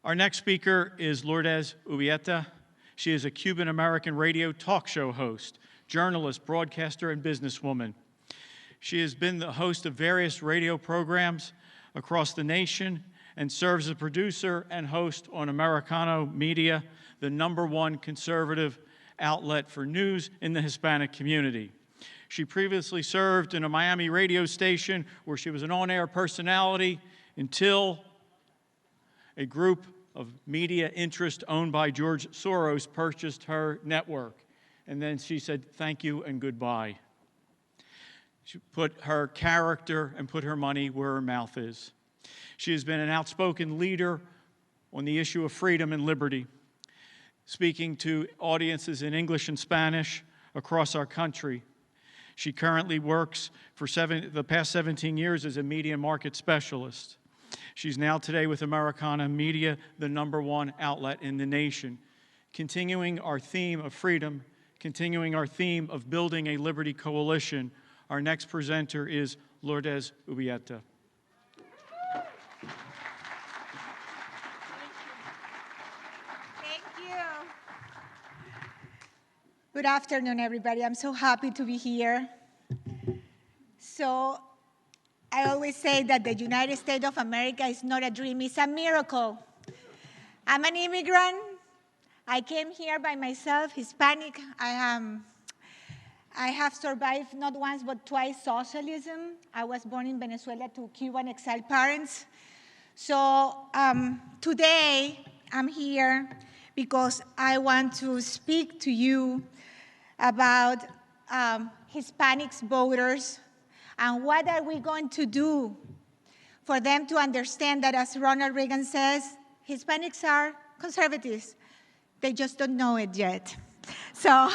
Our next speaker is Lourdes Ubieta. She is a Cuban-American radio talk show host, journalist, broadcaster, and businesswoman. She has been the host of various radio programs across the nation and serves as a producer and host on Americano Media, the #1 conservative outlet for news in the Hispanic community. She previously served in a Miami radio station where she was an on-air personality until a group of media interest owned by George Soros purchased her network. And then she said, thank you and goodbye. She put her character and put her money where her mouth is. She has been an outspoken leader on the issue of freedom and liberty, speaking to audiences in English and Spanish across our country. She currently works for the past 17 years as a media market specialist. She's now today with Americana Media, the #1 outlet in the nation. Continuing our theme of freedom, continuing our theme of building a liberty coalition, our next presenter is Lourdes Ubieta. Thank you. Good afternoon, everybody. I'm so happy to be here. So, I always say that the United States of America is not a dream, it's a miracle. I'm an immigrant. I came here by myself, Hispanic. I have survived not once but twice socialism. I was born in Venezuela to Cuban exiled parents. So today I'm here because I want to speak to you about Hispanics voters and what are we going to do for them to understand that, as Ronald Reagan says, Hispanics are conservatives. They just don't know it yet. So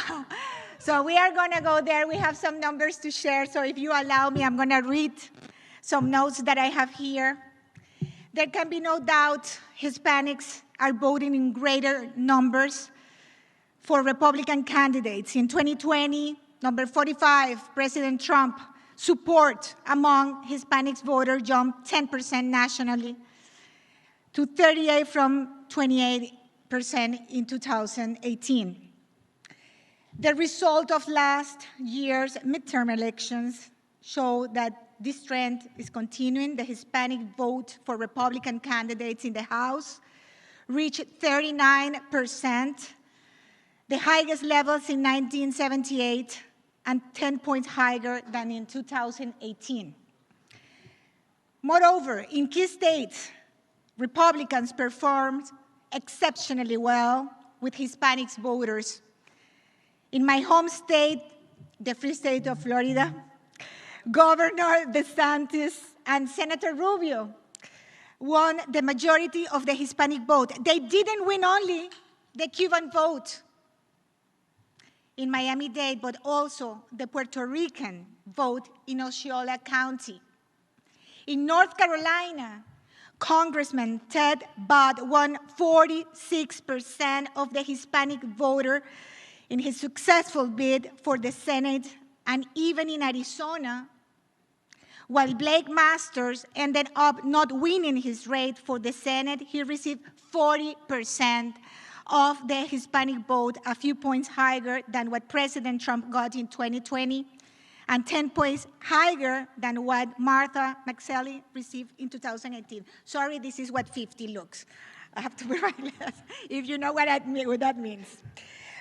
we are going to go there. We have some numbers to share. So if you allow me, I'm going to read some notes that I have here. There can be no doubt Hispanics are voting in greater numbers for Republican candidates. In 2020, number 45, President Trump, support among Hispanics voters jumped 10% nationally to 38% from 28% in 2018. The result of last year's midterm elections show that this trend is continuing. The Hispanic vote for Republican candidates in the House reached 39%, the highest levels in 1978, and 10 points higher than in 2018. Moreover, in key states, Republicans performed exceptionally well with Hispanics voters. In my home state, the free state of Florida, Governor DeSantis and Senator Rubio won the majority of the Hispanic vote. They didn't win only the Cuban vote in Miami-Dade, but also the Puerto Rican vote in Osceola County. In North Carolina, Congressman Ted Budd won 46% of the Hispanic voter in his successful bid for the Senate, and even in Arizona, while Blake Masters ended up not winning his race for the Senate, he received 40% of the Hispanic vote, a few points higher than what President Trump got in 2020, and 10 points higher than what Martha McSally received in 2018. Sorry, this is what 50 looks. I have to be right, if you know what that means.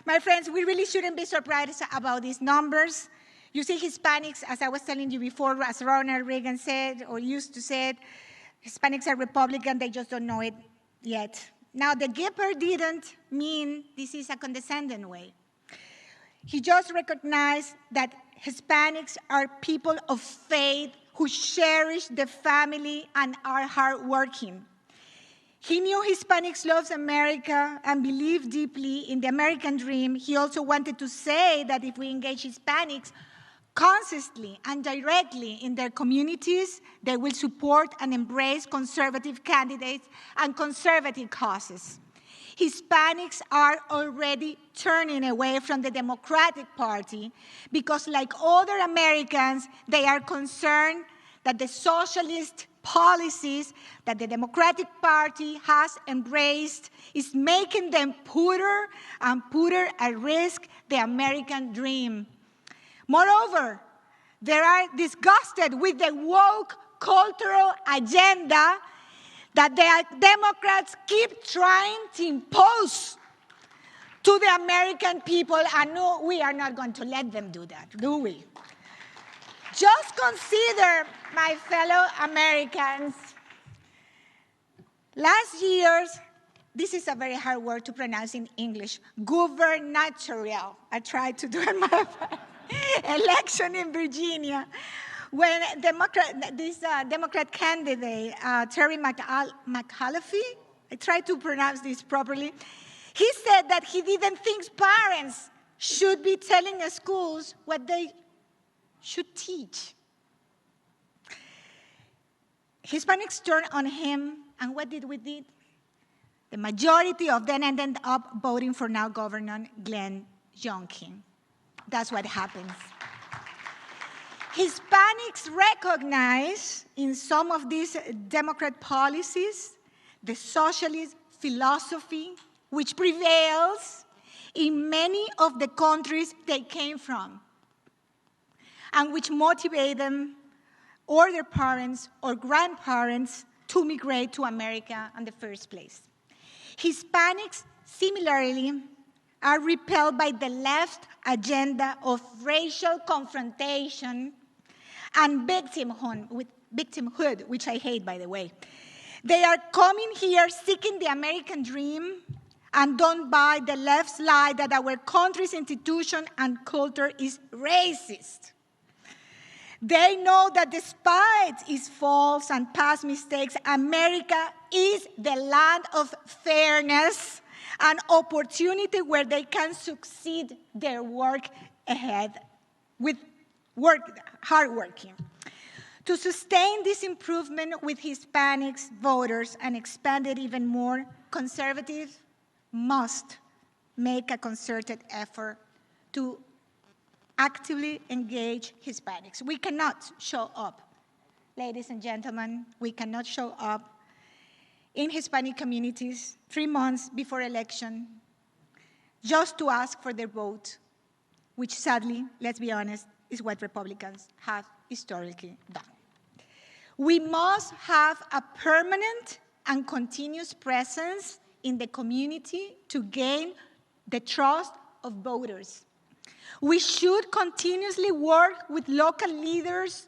My friends, we really shouldn't be surprised about these numbers. You see, Hispanics, as I was telling you before, as Ronald Reagan said, or used to say, Hispanics are Republican, they just don't know it yet. Now, the Gipper didn't mean this is a condescending way. He just recognized that Hispanics are people of faith who cherish the family and are hardworking. He knew Hispanics love America and believe deeply in the American dream. He also wanted to say that if we engage Hispanics consistently and directly in their communities, they will support and embrace conservative candidates and conservative causes. Hispanics are already turning away from the Democratic Party because, like other Americans, they are concerned that the socialist policies that the Democratic Party has embraced is making them putter and putter at risk the American dream. Moreover, they are disgusted with the woke cultural agenda that the Democrats keep trying to impose to the American people, and no, we are not going to let them do that, do we? Just consider, my fellow Americans, last year's, this is a very hard word to pronounce in English, gubernatorial. I tried to do it my election in Virginia, when Democrat candidate, Terry McAuliffe, I tried to pronounce this properly, he said that he didn't think parents should be telling schools what they should teach. Hispanics turned on him, and what did we do? The majority of them ended up voting for now Governor Glenn Youngkin. That's what happens. Hispanics recognize in some of these Democrat policies the socialist philosophy which prevails in many of the countries they came from, and which motivate them or their parents or grandparents to migrate to America in the first place. Hispanics, similarly, are repelled by the left agenda of racial confrontation and victimhood, which I hate, by the way. They are coming here seeking the American dream and don't buy the left's lie that our country's institution and culture is racist. They know that despite its faults and past mistakes, America is the land of fairness and opportunity where they can succeed their work ahead with hard working. To sustain this improvement with Hispanics voters and expand it even more, conservatives must make a concerted effort to actively engage Hispanics. We cannot show up, ladies and gentlemen, we cannot show up in Hispanic communities 3 months before election just to ask for their vote, which sadly, let's be honest, is what Republicans have historically done. We must have a permanent and continuous presence in the community to gain the trust of voters. We should continuously work with local leaders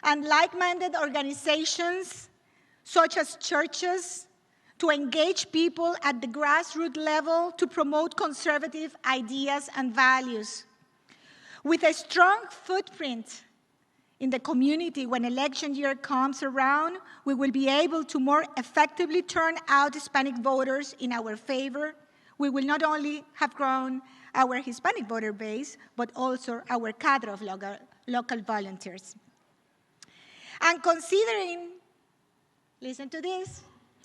and like-minded organizations, such as churches, to engage people at the grassroots level to promote conservative ideas and values. With a strong footprint in the community when election year comes around, we will be able to more effectively turn out Hispanic voters in our favor. We will not only have grown our Hispanic voter base, but also our cadre of local volunteers. And considering, listen to this,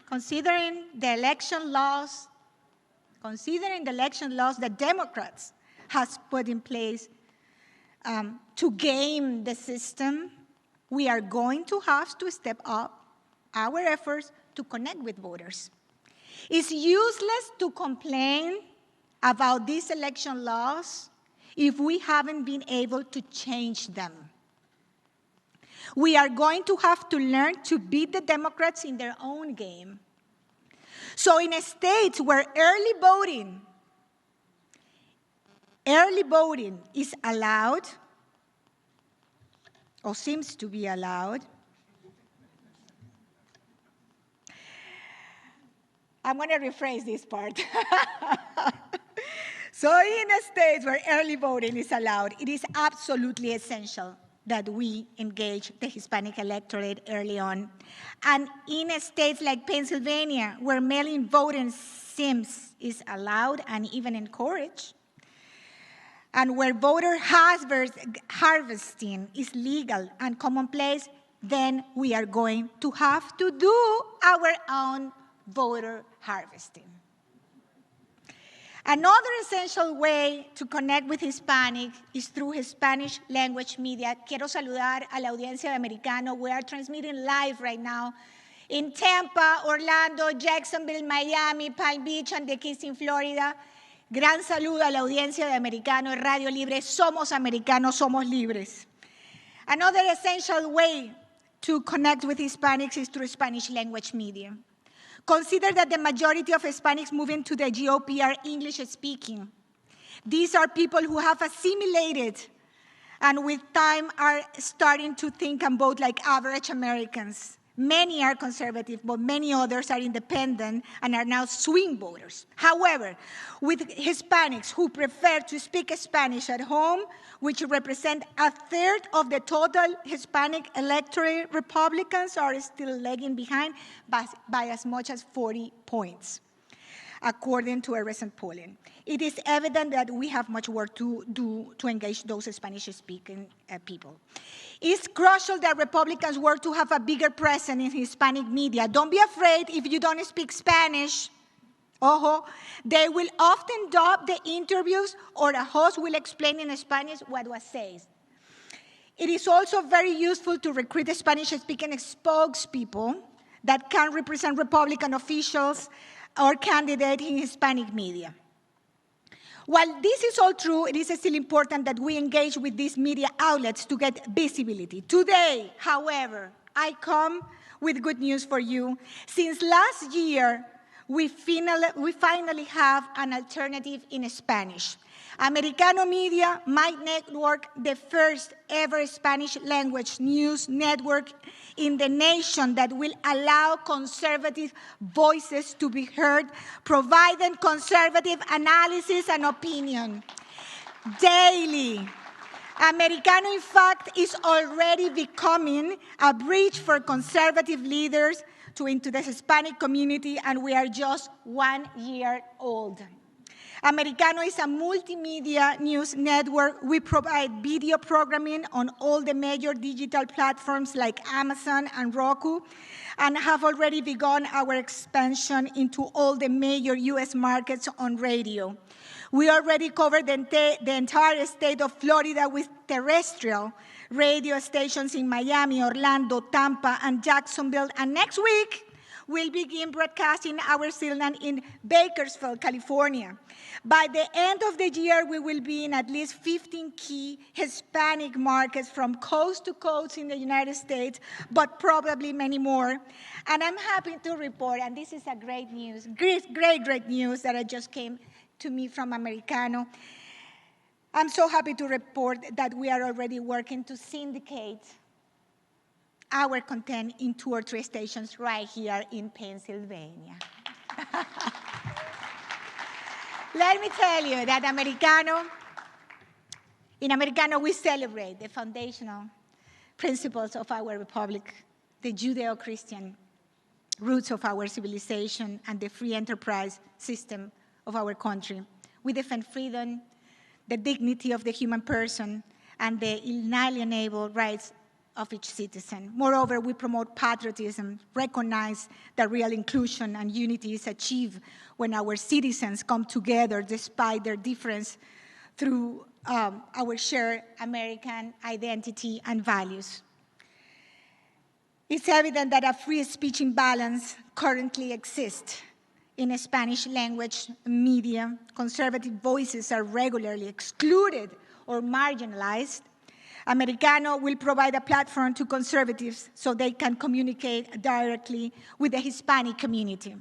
considering the election laws that Democrats has put in place to game the system, we are going to have to step up our efforts to connect with voters. It's useless to complain about these election laws if we haven't been able to change them. We are going to have to learn to beat the Democrats in their own game. So in a state where early voting is allowed, or seems to be allowed, I'm going to rephrase this part. So in a state where early voting is allowed, it is absolutely essential that we engage the Hispanic electorate early on. And in states like Pennsylvania, where mail-in voting is allowed and even encouraged, and where voter harvesting is legal and commonplace, then we are going to have to do our own voter harvesting. Another essential way to connect with Hispanic is through Spanish language media. Quiero saludar a la audiencia de Americano. We are transmitting live right now in Tampa, Orlando, Jacksonville, Miami, Palm Beach, and the Keys in Florida. Gran saludo a la audiencia de Americano Radio Libre. Somos americanos, somos libres. Another essential way to connect with Hispanics is through Spanish language media. Consider that the majority of Hispanics moving to the GOP are English-speaking. These are people who have assimilated and with time are starting to think and vote like average Americans. Many are conservative, but many others are independent and are now swing voters. However, with Hispanics who prefer to speak Spanish at home, which represent a third of the total Hispanic electorate, Republicans are still lagging behind by as much as 40 points, according to a recent polling. It is evident that we have much work to do to engage those Spanish-speaking people. It's crucial that Republicans work to have a bigger presence in Hispanic media. Don't be afraid if you don't speak Spanish. They will often dub the interviews or a host will explain in Spanish what was said. It is also very useful to recruit Spanish-speaking spokespeople that can represent Republican officials or candidates in Hispanic media. While this is all true, it is still important that we engage with these media outlets to get visibility. Today, however, I come with good news for you. Since last year, we finally have an alternative in Spanish. Americano Media might network the first ever Spanish language news network in the nation that will allow conservative voices to be heard, providing conservative analysis and opinion daily. Americano, in fact, is already becoming a bridge for conservative leaders into the Hispanic community, and we are just 1 year old. Americano is a multimedia news network. We provide video programming on all the major digital platforms like Amazon and Roku, and have already begun our expansion into all the major US markets on radio. We already covered the entire state of Florida with terrestrial radio stations in Miami, Orlando, Tampa, and Jacksonville, and next week, we'll begin broadcasting our signal in Bakersfield, California. By the end of the year, we will be in at least 15 key Hispanic markets from coast to coast in the United States, but probably many more. And I'm happy to report, and this is a great news that I just came to me from Americano. I'm so happy to report that we are already working to syndicate our content in 2 or 3 stations right here in Pennsylvania. Let me tell you that in Americano, we celebrate the foundational principles of our republic, the Judeo-Christian roots of our civilization, and the free enterprise system of our country. We defend freedom, the dignity of the human person, and the inalienable rights of each citizen. Moreover, we promote patriotism, recognize that real inclusion and unity is achieved when our citizens come together despite their difference through our shared American identity and values. It's evident that a free speech imbalance currently exists in Spanish language media. Conservative voices are regularly excluded or marginalized. Americano will provide a platform to conservatives so they can communicate directly with the Hispanic community.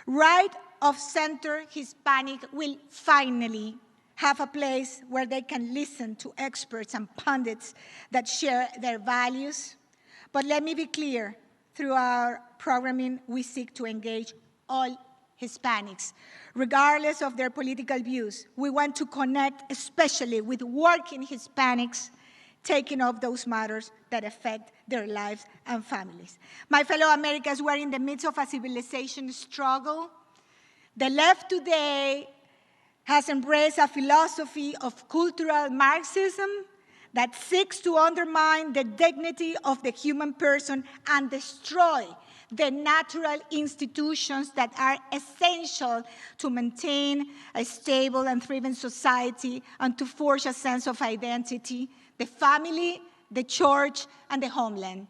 Right of center Hispanic will finally have a place where they can listen to experts and pundits that share their values. But let me be clear, through our programming, we seek to engage all Hispanics, regardless of their political views. We want to connect especially with working Hispanics, taking up those matters that affect their lives and families. My fellow Americans, we're in the midst of a civilization struggle. The left today has embraced a philosophy of cultural Marxism that seeks to undermine the dignity of the human person and destroy the natural institutions that are essential to maintain a stable and thriving society and to forge a sense of identity, the family, the church, and the homeland.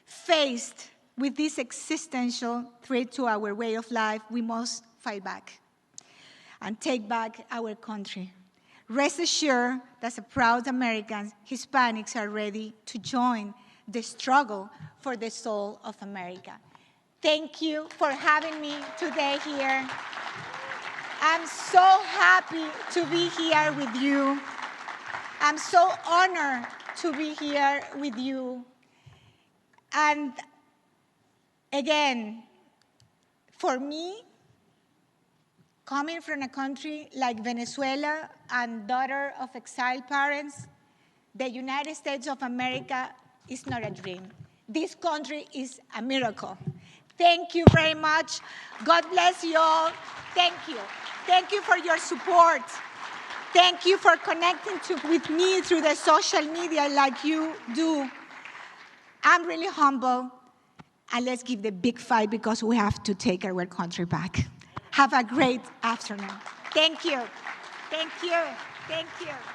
Faced with this existential threat to our way of life, we must fight back and take back our country. Rest assured that as proud Americans, Hispanics are ready to join the struggle for the soul of America. Thank you for having me today here. I'm so happy to be here with you. I'm so honored to be here with you. And again, for me, coming from a country like Venezuela and daughter of exiled parents, the United States of America is not a dream. This country is a miracle. Thank you very much. God bless you all. Thank you. Thank you for your support. Thank you for connecting with me through the social media like you do. I'm really humble, and let's give the big fight because we have to take our country back. Have a great afternoon. Thank you. Thank you. Thank you.